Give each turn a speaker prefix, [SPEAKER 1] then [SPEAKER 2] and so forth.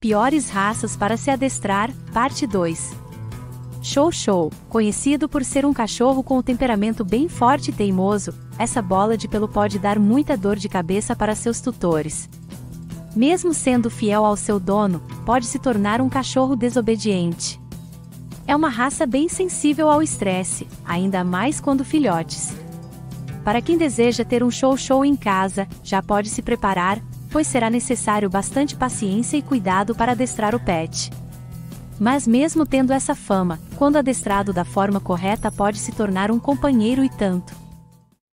[SPEAKER 1] Piores raças para se adestrar, parte 2. Chow Chow, conhecido por ser um cachorro com um temperamento bem forte e teimoso, essa bola de pelo pode dar muita dor de cabeça para seus tutores. Mesmo sendo fiel ao seu dono, pode se tornar um cachorro desobediente. É uma raça bem sensível ao estresse, ainda mais quando filhotes. Para quem deseja ter um Chow Chow em casa, já pode se preparar, pois será necessário bastante paciência e cuidado para adestrar o pet. Mas mesmo tendo essa fama, quando adestrado da forma correta pode se tornar um companheiro e tanto.